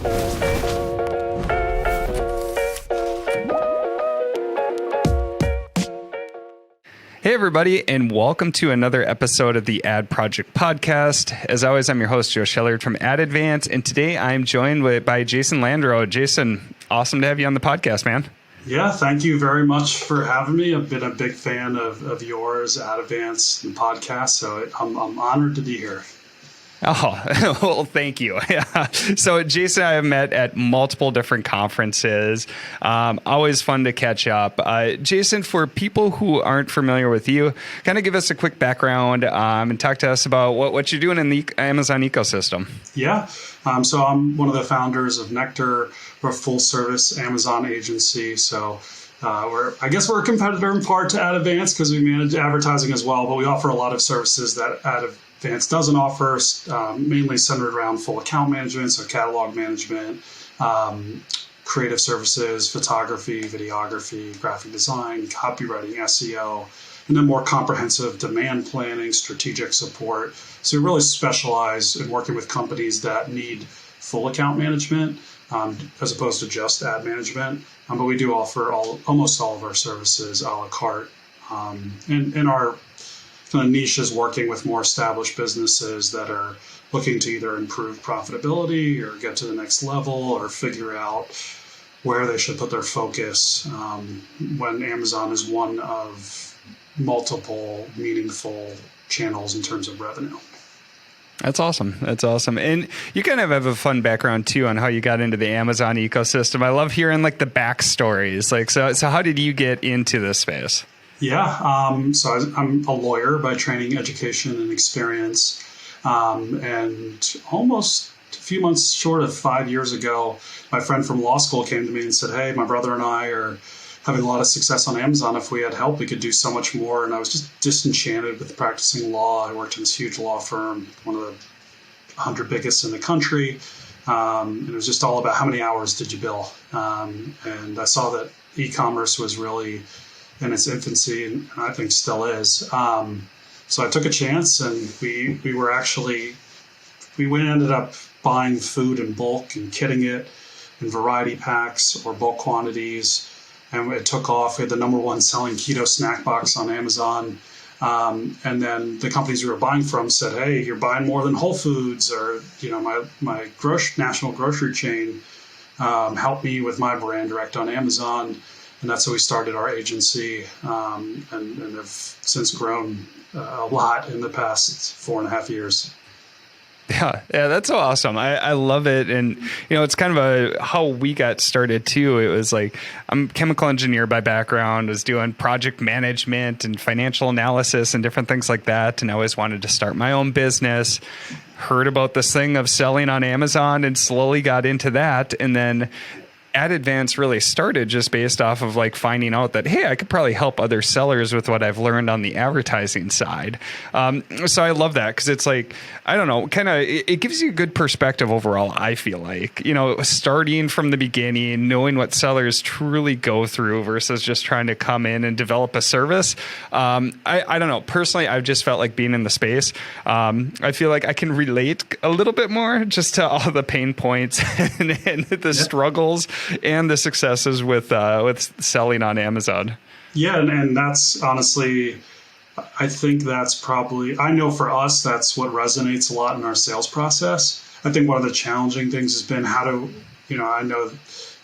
Hey, everybody, and welcome to another episode of the Ad Project Podcast. As always, I'm your host, Joe Schellert from Ad Advance, and today I'm joined by Jason Landro. Jason, awesome to have you on the podcast, man. Yeah, thank you very much for having me. I've been a big fan of yours, Ad Advance, and podcast, so I'm honored to be here. Oh, well, thank you. So Jason and I have met at multiple different conferences. Always fun to catch up. Jason, for people who aren't familiar with you, kind of give us a quick background and talk to us about what you're doing in the Amazon ecosystem. Yeah. So I'm one of the founders of Nectar. We're a full service Amazon agency. So we're a competitor in part to Ad Advance because we manage advertising as well, but we offer a lot of services that Ad Advance doesn't offer, mainly centered around full account management, so catalog management, creative services, photography, videography, graphic design, copywriting, SEO, and then more comprehensive demand planning, strategic support. So we really specialize in working with companies that need full account management as opposed to just ad management. But we do offer almost all of our services a la carte. And our kind of niche is working with more established businesses that are looking to either improve profitability or get to the next level or figure out where they should put their focus when Amazon is one of multiple meaningful channels in terms of revenue. That's awesome. That's awesome. And you kind of have a fun background too on how you got into the Amazon ecosystem. I love hearing like the backstories. So how did you get into this space? Yeah, so I'm a lawyer by training, education, and experience. And almost a few months short of 5 years ago, my friend from law school came to me and said, hey, my brother and I are having a lot of success on Amazon. If we had help, we could do so much more. And I was just disenchanted with practicing law. I worked in this huge law firm, one of the 100 biggest in the country. And it was just all about how many hours did you bill. And I saw that e-commerce was really in its infancy, and I think still is. So I took a chance, and we ended up buying food in bulk and kitting it in variety packs or bulk quantities, and it took off. We had the number one selling keto snack box on Amazon, and then the companies we were buying from said, "Hey, you're buying more than Whole Foods or my national grocery chain. Help me with my brand direct on Amazon." And that's how we started our agency, and have since grown a lot in the past 4.5 years. Yeah, that's so awesome. I love it. And, it's kind of how we got started too. It was like, I'm a chemical engineer by background, was doing project management and financial analysis and different things like that. And I always wanted to start my own business, heard about this thing of selling on Amazon and slowly got into that. And then Ad Advance really started just based off of like finding out that, hey, I could probably help other sellers with what I've learned on the advertising side. So I love that because it's like, I don't know, kind of it gives you a good perspective overall, I feel like, starting from the beginning, knowing what sellers truly go through versus just trying to come in and develop a service. I don't know. Personally, I've just felt like being in the space. I feel like I can relate a little bit more just to all the pain points and the struggles and the successes with selling on Amazon. Yeah, and that's honestly, I think that's probably, I know for us, that's what resonates a lot in our sales process. I think one of the challenging things has been I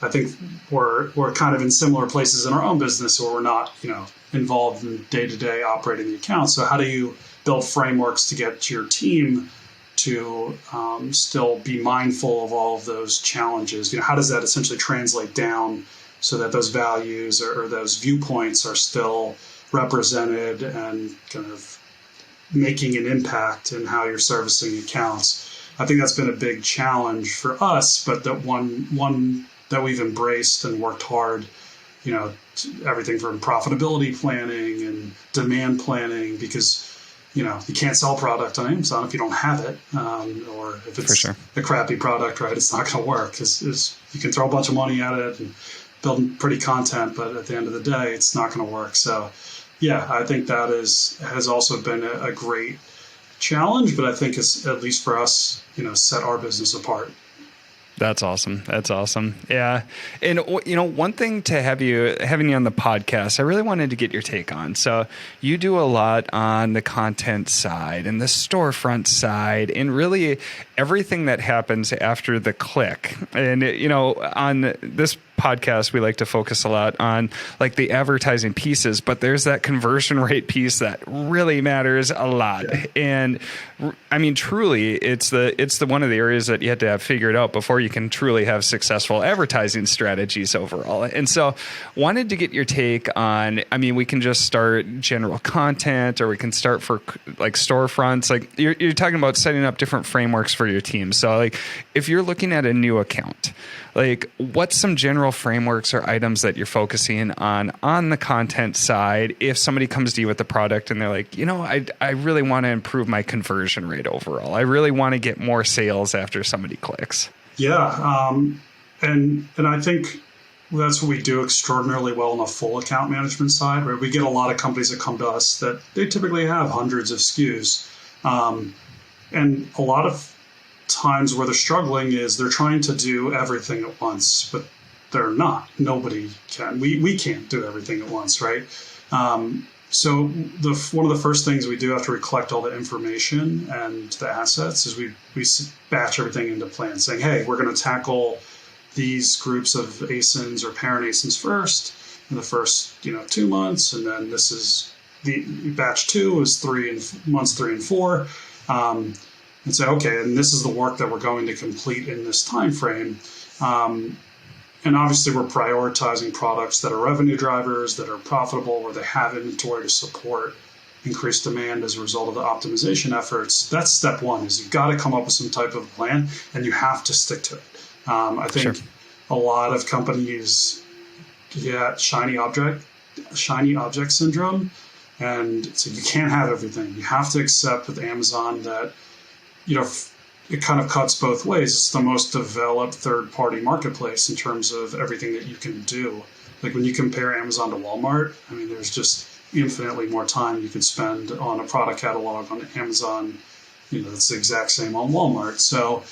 think we're kind of in similar places in our own business where we're not, involved in day-to-day operating the account. So how do you build frameworks to get your team to still be mindful of all of those challenges? How does that essentially translate down so that those values or those viewpoints are still represented and kind of making an impact in how you're servicing accounts? I think that's been a big challenge for us, but that one that we've embraced and worked hard, everything from profitability planning and demand planning, because you can't sell product on Amazon if you don't have it, or if it's a crappy product, right? It's not going to work. You can throw a bunch of money at it and build pretty content, but at the end of the day, it's not going to work. So, yeah, I think that has also been a great challenge, but I think it's, at least for us, set our business apart. That's awesome. That's awesome. Yeah. And one thing to having you on the podcast, I really wanted to get your take on. So you do a lot on the content side and the storefront side and really everything that happens after the click. And on this podcast, we like to focus a lot on like the advertising pieces, but there's that conversion rate piece that really matters a lot. Yeah. And I mean, truly, it's the one of the areas that you have to have figured out before you can truly have successful advertising strategies overall. And so wanted to get your take on, I mean, we can just start general content or we can start for like storefronts. Like you're talking about setting up different frameworks for your team. So like if you're looking at a new account, like what's some general frameworks or items that you're focusing on the content side if somebody comes to you with the product and they're like, I really want to improve my conversion rate overall. I really want to get more sales after somebody clicks. Yeah. And I think that's what we do extraordinarily well on the full account management side, where we get a lot of companies that come to us that they typically have hundreds of SKUs. And a lot of times where they're struggling is they're trying to do everything at once, but they're not. Nobody can. We can't do everything at once, right? So one of the first things we do after we collect all the information and the assets is we batch everything into plans, saying, hey, we're going to tackle these groups of ASINs or parent ASINs first in the first 2 months, and then this is the batch 2 is months 3 and 4. And say, okay, and this is the work that we're going to complete in this time frame. And obviously, we're prioritizing products that are revenue drivers, that are profitable, where they have inventory to support increased demand as a result of the optimization efforts. That's step one, is you've got to come up with some type of plan, and you have to stick to it. I think a lot of companies get shiny object syndrome, and so you can't have everything. You have to accept with Amazon that it kind of cuts both ways. It's the most developed third-party marketplace in terms of everything that you can do. Like when you compare Amazon to Walmart, I mean, there's just infinitely more time you could spend on a product catalog on Amazon. It's the exact same on Walmart. So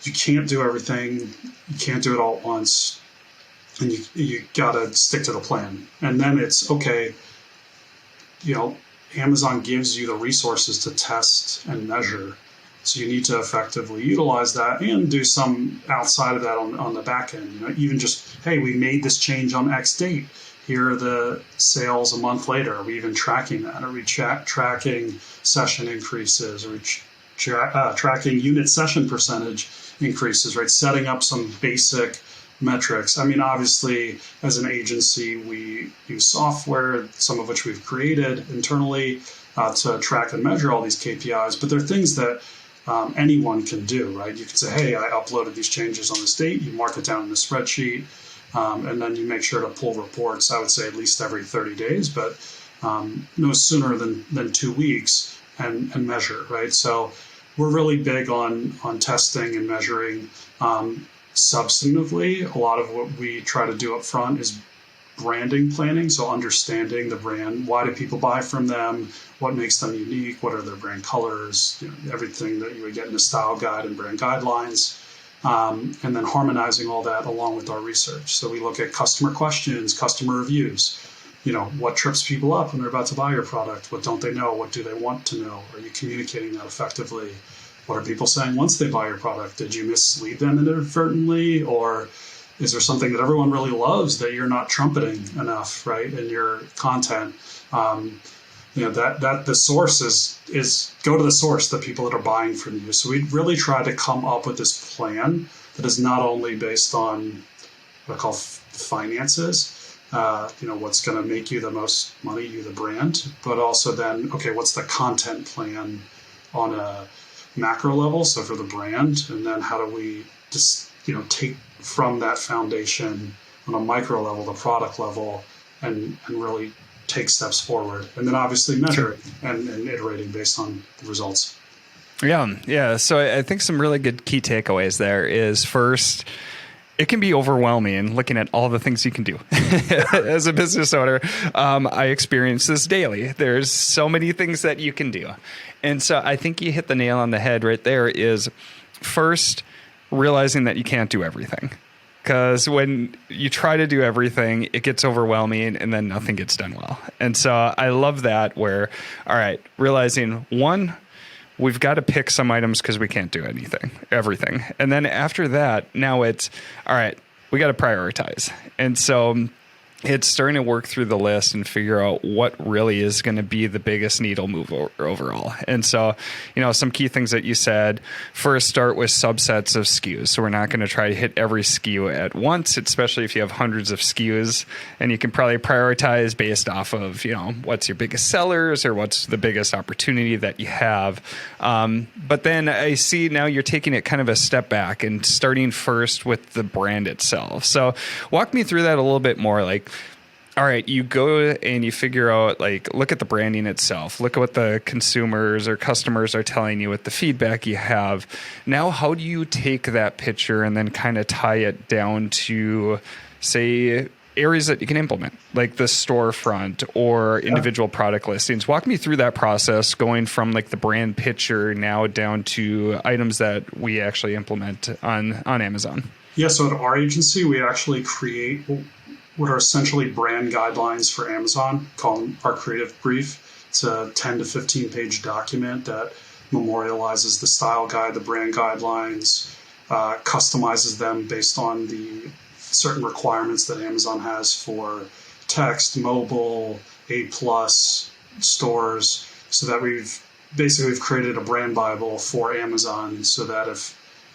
you can't do everything. You can't do it all at once. And you got to stick to the plan. And then it's, okay, Amazon gives you the resources to test and measure. So you need to effectively utilize that and do some outside of that on the back end. Even just, hey, we made this change on X date. Here are the sales a month later. Are we even tracking that? Are we tracking session increases? Are we tracking unit session percentage increases, right? Setting up some basic metrics. I mean, obviously, as an agency, we use software, some of which we've created internally to track and measure all these KPIs. But there are things that anyone can do, right? You can say, hey, I uploaded these changes on this date. You mark it down in the spreadsheet, and then you make sure to pull reports, I would say at least every 30 days, but no sooner than 2 weeks and measure, right? So we're really big on testing and measuring substantively. A lot of what we try to do up front is branding planning, so understanding the brand. Why do people buy from them? What makes them unique? What are their brand colors? Everything that you would get in a style guide and brand guidelines. And then harmonizing all that along with our research. So we look at customer questions, customer reviews. What trips people up when they're about to buy your product? What don't they know? What do they want to know? Are you communicating that effectively? What are people saying once they buy your product? Did you mislead them inadvertently? Or is there something that everyone really loves that you're not trumpeting enough, right, in your content? That the source is go to the source, the people that are buying from you. So we really try to come up with this plan that is not only based on what I call finances, what's going to make you the most money, you the brand, but also then, okay, what's the content plan on a macro level, so for the brand, and then how do we just take from that foundation on a micro level, the product level, and really take steps forward, and then obviously measuring and iterating based on the results. Yeah. So I think some really good key takeaways there is, first, it can be overwhelming looking at all the things you can do as a business owner. I experience this daily. There's so many things that you can do. And so I think you hit the nail on the head right there is, first, realizing that you can't do everything. Because when you try to do everything, it gets overwhelming and then nothing gets done well. And so I love that where, all right, realizing one, we've got to pick some items because we can't do everything. And then after that, now it's, all right, we got to prioritize. And so it's starting to work through the list and figure out what really is going to be the biggest needle mover overall. And so, some key things that you said, first start with subsets of SKUs. So we're not going to try to hit every SKU at once, especially if you have hundreds of SKUs, and you can probably prioritize based off of, what's your biggest sellers or what's the biggest opportunity that you have. But then I see now you're taking it kind of a step back and starting first with the brand itself. So walk me through that a little bit more. Like, all right, you go and you figure out, look at the branding itself. Look at what the consumers or customers are telling you with the feedback you have. Now, how do you take that picture and then kind of tie it down to, say, areas that you can implement, like the storefront or individual product listings? Walk me through that process, going from the brand picture now down to items that we actually implement on Amazon. Yeah, so at our agency, we actually create what are essentially brand guidelines for Amazon, called our creative brief. It's a 10 to 15 page document that memorializes the style guide, the brand guidelines, customizes them based on the certain requirements that Amazon has for text, mobile, A+ stores, so that we've created a brand Bible for Amazon, so that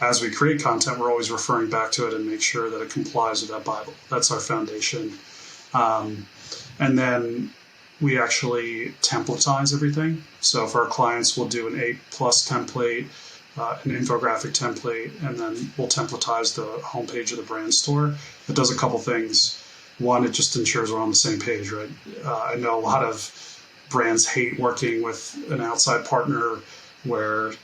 as we create content, we're always referring back to it and make sure that it complies with that Bible. That's our foundation. And then we actually templatize everything. So for our clients, we'll do an A+ template, an infographic template, and then we'll templatize the homepage of the brand store. It does a couple things. One, it just ensures we're on the same page, right? I know a lot of brands hate working with an outside partner where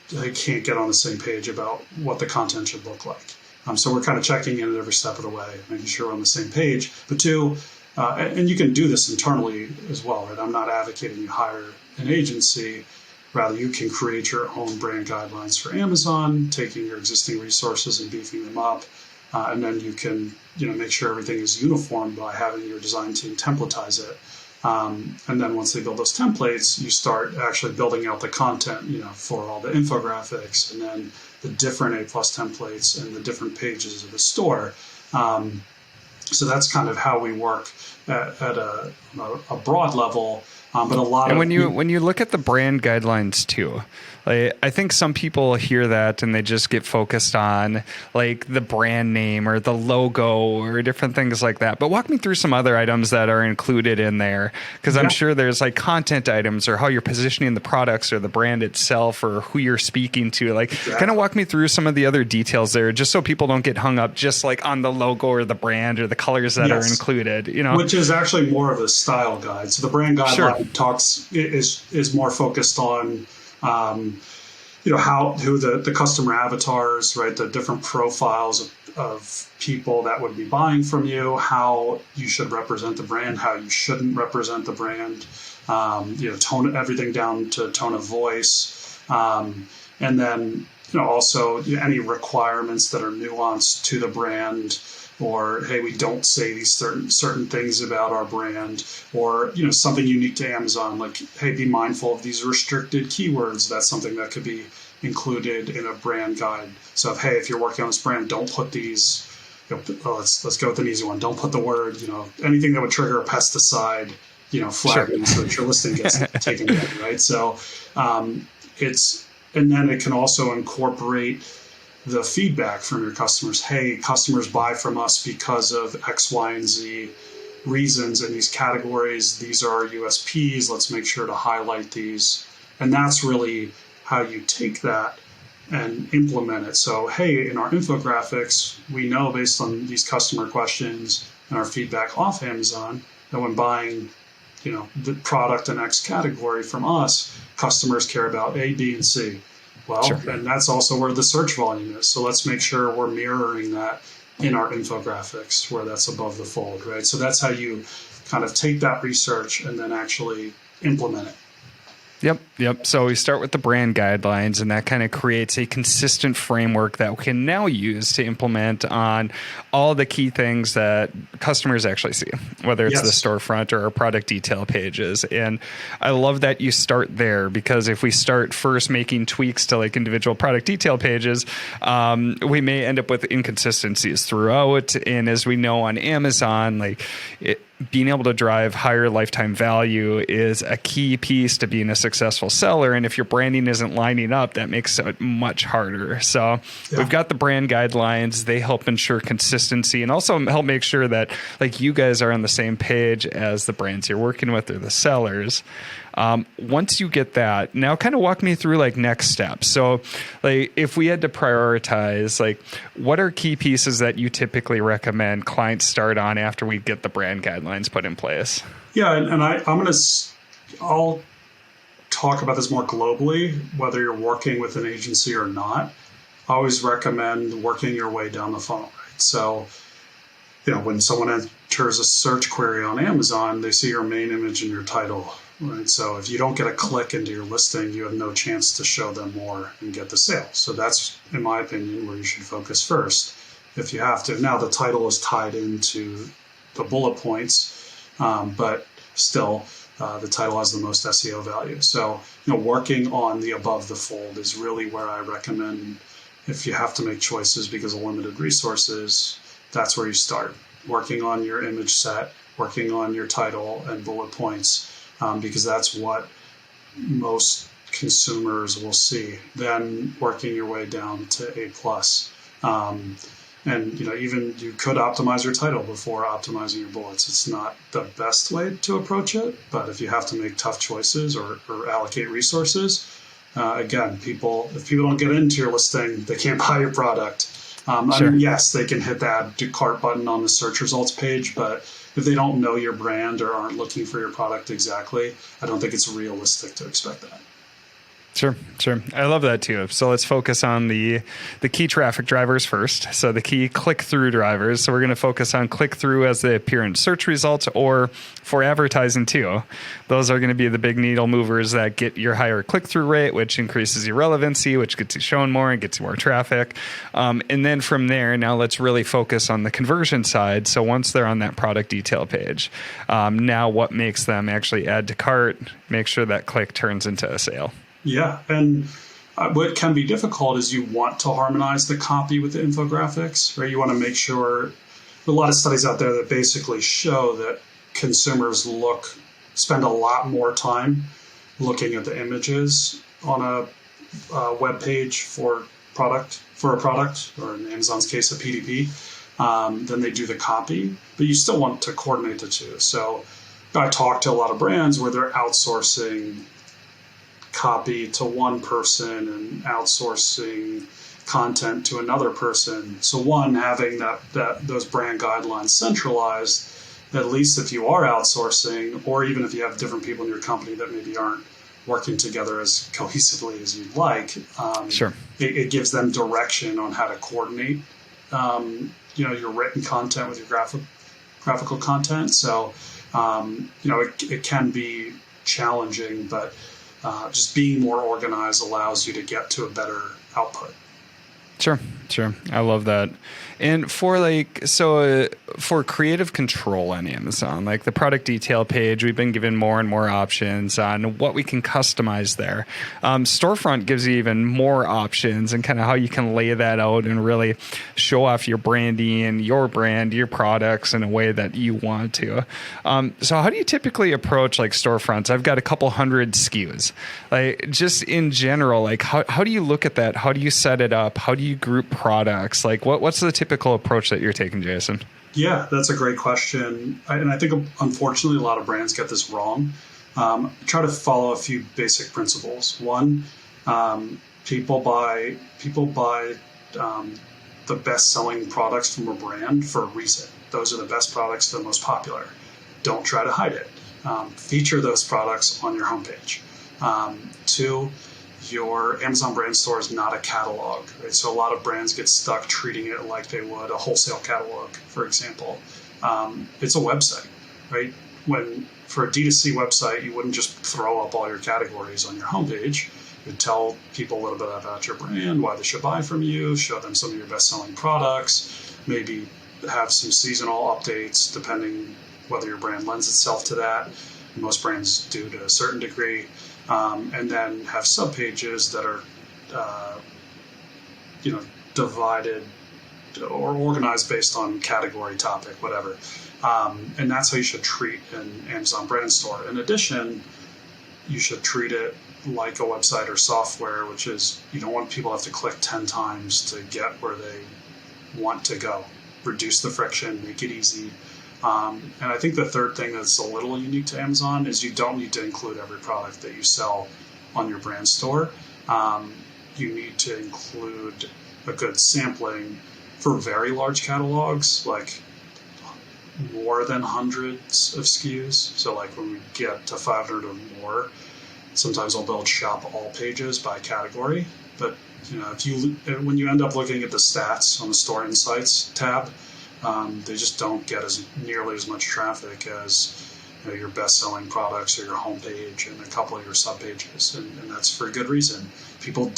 they can't get on the same page about what the content should look like. So we're kind of checking in at every step of the way, making sure we're on the same page. But two, and you can do this internally as well, right? I'm not advocating you hire an agency. Rather, you can create your own brand guidelines for Amazon, taking your existing resources and beefing them up. And then you can make sure everything is uniform by having your design team templatize it. And then once they build those templates, you start actually building out the content, for all the infographics and then the different A+ templates and the different pages of the store. So that's kind of how we work at a broad level. But a lot and when you look at the brand guidelines too, I think some people hear that and they just get focused on the brand name or the logo or different things like that. But walk me through some other items that are included in there, because I'm sure there's content items or how you're positioning the products or the brand itself or who you're speaking to. Kind of walk me through some of the other details there, just so people don't get hung up just on the logo or the brand or the colors that are included. Which is actually more of a style guide. So the brand guideline is more focused on who the customer avatars, right? The different profiles of people that would be buying from you, how you should represent the brand, how you shouldn't represent the brand, tone everything down to tone of voice. And then, also any requirements that are nuanced to the brand, or, hey, we don't say these certain things about our brand, or, something unique to Amazon, like, hey, be mindful of these restricted keywords. That's something that could be included in a brand guide. So if you're working on this brand, don't put these, let's go with an easy one. Don't put the word, anything that would trigger a pesticide, flagging so that your listing gets taken down, right? So and then it can also incorporate the feedback from your customers. Hey, customers buy from us because of X, Y, and Z reasons in these categories. These are our USPs. Let's make sure to highlight these. And that's really how you take that and implement it. So, hey, in our infographics, we know based on these customer questions and our feedback off Amazon that when buying, the product in X category from us, customers care about A, B, and C. Well, and that's also where the search volume is. So let's make sure we're mirroring that in our infographics where that's above the fold, right? So that's how you kind of take that research and then actually implement it. Yep. So we start with the brand guidelines, and that kind of creates a consistent framework that we can now use to implement on all the key things that customers actually see, whether it's the Yes. storefront or our product detail pages. And I love that you start there, because if we start first making tweaks to like individual product detail pages, we may end up with inconsistencies throughout. And as we know on Amazon, being able to drive higher lifetime value is a key piece to being a successful seller. And if your branding isn't lining up, that makes it much harder. So we've got the brand guidelines. They help ensure consistency and also help make sure that like you guys are on the same page as the brands you're working with or the sellers. Once you get that, now kind of walk me through like next steps. So like if we had to prioritize, like what are key pieces that you typically recommend clients start on after we get the brand guidelines put in place? Yeah, and I'll talk about this more globally, whether you're working with an agency or not. I always recommend working your way down the funnel. Right? So, when someone enters a search query on Amazon, they see your main image and your title. Right. So if you don't get a click into your listing, you have no chance to show them more and get the sale. So that's, in my opinion, where you should focus first if you have to. Now the title is tied into the bullet points, but still the title has the most SEO value. So working on the above the fold is really where I recommend if you have to make choices because of limited resources. That's where you start. Working on your image set, working on your title and bullet points. Because that's what most consumers will see. Then working your way down to A plus, and even you could optimize your title before optimizing your bullets. It's not the best way to approach it, but if you have to make tough choices or allocate resources, again, if people don't get into your listing, they can't buy your product. Sure. Yes, they can hit the add to cart button on the search results page, but if they don't know your brand or aren't looking for your product exactly, I don't think it's realistic to expect that. Sure. I love that too. So let's focus on the key traffic drivers first. So the key click-through drivers. So we're going to focus on click-through as they appear in search results or for advertising too. Those are going to be the big needle movers that get your higher click-through rate, which increases your relevancy, which gets you shown more and gets you more traffic. And then from there, now let's really focus on the conversion side. So once they're on that product detail page, now what makes them actually add to cart, make sure that click turns into a sale. Yeah, and what can be difficult is you want to harmonize the copy with the infographics, right? You want to make sure, a lot of studies out there that basically show that consumers spend a lot more time looking at the images on a web page for a product, or in Amazon's case, a PDP, than they do the copy. But you still want to coordinate the two. So I talk to a lot of brands where they're outsourcing copy to one person and outsourcing content to another person. So one, having those brand guidelines centralized, at least if you are outsourcing, or even if you have different people in your company that maybe aren't working together as cohesively as you'd like, Sure. It gives them direction on how to coordinate, your written content with your graphical content. So, it can be challenging, but just being more organized allows you to get to a better output. Sure. I love that. And for for creative control on Amazon, like the product detail page, we've been given more and more options on what we can customize there. Storefront gives you even more options and kind of how you can lay that out and really show off your branding and your brand, your products in a way that you want to. So how do you typically approach like storefronts? I've got a couple hundred SKUs. Like just in general, like how do you look at that? How do you set it up? How do you group products? Like what's the typical approach that you're taking, Jason? Yeah, that's a great question. And I think, unfortunately, a lot of brands get this wrong. Try to follow a few basic principles. One, people buy the best-selling products from a brand for a reason. Those are the best products, the most popular. Don't try to hide it. Feature those products on your homepage. Two, your Amazon brand store is not a catalog. Right? So a lot of brands get stuck treating it like they would a wholesale catalog, for example. It's a website, right? when for a D2C website, you wouldn't just throw up all your categories on your homepage. You'd tell people a little bit about your brand, why they should buy from you, show them some of your best-selling products, maybe have some seasonal updates depending whether your brand lends itself to that. Most brands do to a certain degree. And then have subpages that are, divided or organized based on category, topic, whatever. And that's how you should treat an Amazon brand store. In addition, you should treat it like a website or software, which is you don't want people to have to click 10 times to get where they want to go. Reduce the friction, make it easy. And I think the third thing that's a little unique to Amazon is you don't need to include every product that you sell on your brand store. You need to include a good sampling for very large catalogs, like more than hundreds of SKUs. So like when we get to 500 or more, sometimes I'll build shop all pages by category. But when you end up looking at the stats on the Store Insights tab, they just don't get nearly as much traffic as your best-selling products or your homepage and a couple of your subpages, and that's for a good reason. People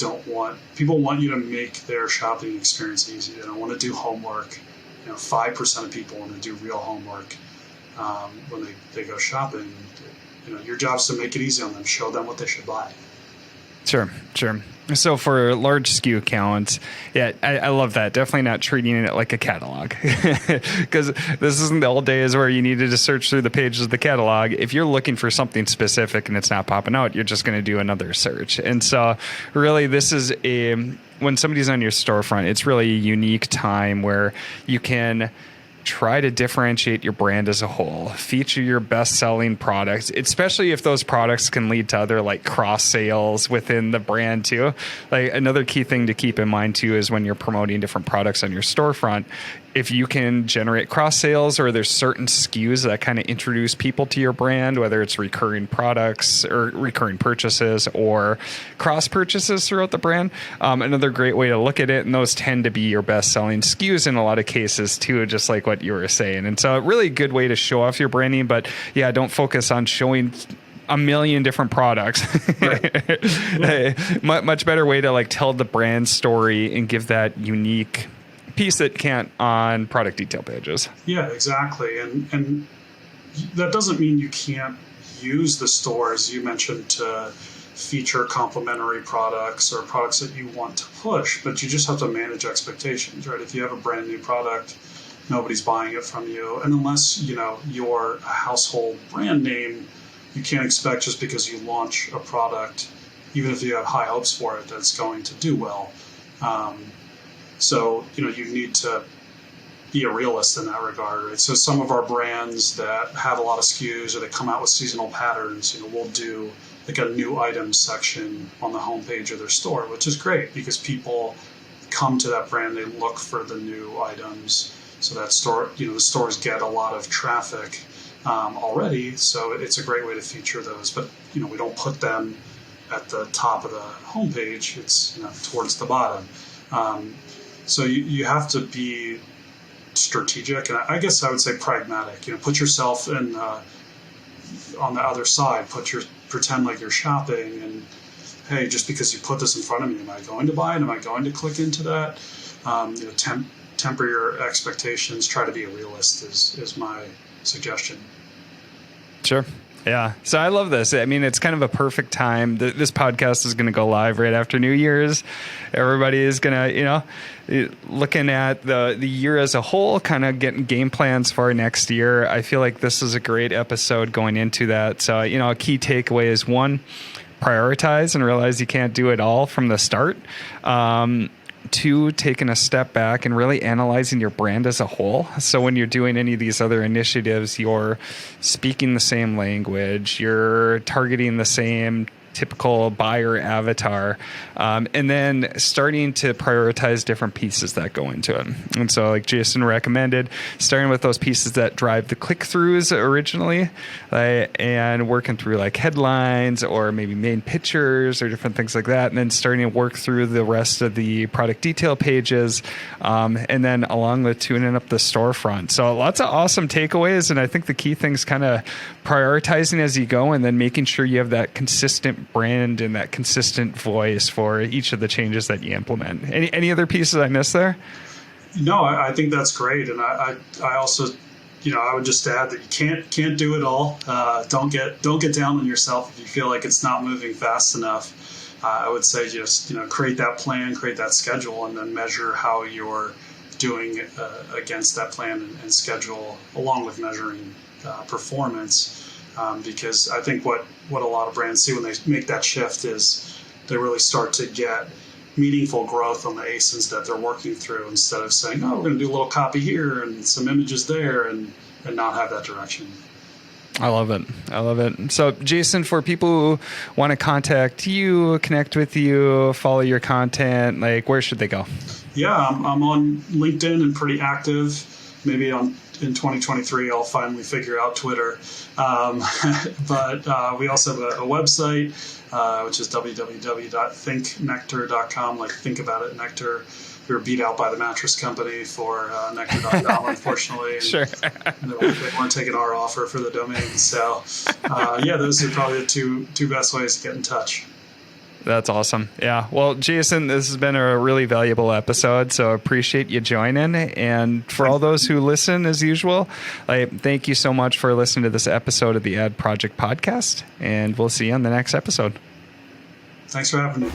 want you to make their shopping experience easy. They don't want to do homework. 5% of people want to do real homework when they go shopping. Your job is to make it easy on them, show them what they should buy. Sure. So for large SKU counts, yeah, I love that. Definitely not treating it like a catalog, because this isn't the old days where you needed to search through the pages of the catalog. If you're looking for something specific and it's not popping out, you're just going to do another search. And so really this is when somebody's on your storefront, it's really a unique time where you can try to differentiate your brand as a whole, feature your best-selling products, especially if those products can lead to other like cross sales within the brand too. Like another key thing to keep in mind too is when you're promoting different products on your storefront, if you can generate cross sales or there's certain SKUs that kind of introduce people to your brand, whether it's recurring products or recurring purchases or cross purchases throughout the brand, another great way to look at it, and those tend to be your best selling SKUs in a lot of cases too, just like what you were saying. And so a really good way to show off your branding, but yeah, don't focus on showing a million different products. Right. Much better way to like tell the brand story and give that unique piece that can't on product detail pages. Yeah, exactly. And that doesn't mean you can't use the store, as you mentioned, to feature complementary products or products that you want to push, but you just have to manage expectations, right? If you have a brand new product, nobody's buying it from you. And unless, you're a household brand name, you can't expect just because you launch a product, even if you have high hopes for it, that it's going to do well. So, you need to be a realist in that regard. Right? So some of our brands that have a lot of SKUs or that come out with seasonal patterns, we'll do like a new items section on the homepage of their store, which is great because people come to that brand, they look for the new items. So that store, the stores get a lot of traffic already. So it's a great way to feature those. But, we don't put them at the top of the homepage. It's, towards the bottom. So you have to be strategic, and I guess I would say pragmatic. Put yourself in on the other side. Pretend like you're shopping, and hey, just because you put this in front of me, am I going to buy it? Am I going to click into that? Temper your expectations. Try to be a realist is my suggestion. Sure. Yeah. So I love this. I mean, it's kind of a perfect time. This podcast is going to go live right after New Year's. Everybody is going to, looking at the year as a whole, kind of getting game plans for next year. I feel like this is a great episode going into that. So, a key takeaway is one, prioritize and realize you can't do it all from the start. Two, taking a step back and really analyzing your brand as a whole. So when you're doing any of these other initiatives, you're speaking the same language, you're targeting the same typical buyer avatar, and then starting to prioritize different pieces that go into it. And so, like Jason recommended, starting with those pieces that drive the click-throughs originally, and working through like headlines or maybe main pictures or different things like that, and then starting to work through the rest of the product detail pages, and then along with tuning up the storefront. So lots of awesome takeaways, and I think the key thing is kind of prioritizing as you go, and then making sure you have that consistent brand and that consistent voice for each of the changes that you implement. Any other pieces I missed there? No, I think that's great, and I also, I would just add that you can't do it all. Don't get down on yourself if you feel like it's not moving fast enough. I would say just create that plan, create that schedule, and then measure how you're doing against that plan and schedule, along with measuring performance. Because I think what a lot of brands see when they make that shift is they really start to get meaningful growth on the ASINs that they're working through, instead of saying, oh, we're going to do a little copy here and some images there, and not have that direction. I love it. So Jason, for people who want to contact you, connect with you, follow your content, like where should they go? Yeah, I'm on LinkedIn and pretty active. Maybe in 2023, I'll finally figure out Twitter. But we also have a website, which is www.thinknectar.com, like think about it, nectar. We were beat out by the mattress company for nectar.com, unfortunately. And sure. They weren't taking our offer for the domain. So, those are probably the two best ways to get in touch. That's awesome. Yeah. Well, Jason, this has been a really valuable episode, so appreciate you joining. And for all those who listen, as usual, thank you so much for listening to this episode of the Ad Project Podcast, and we'll see you on the next episode. Thanks for having me.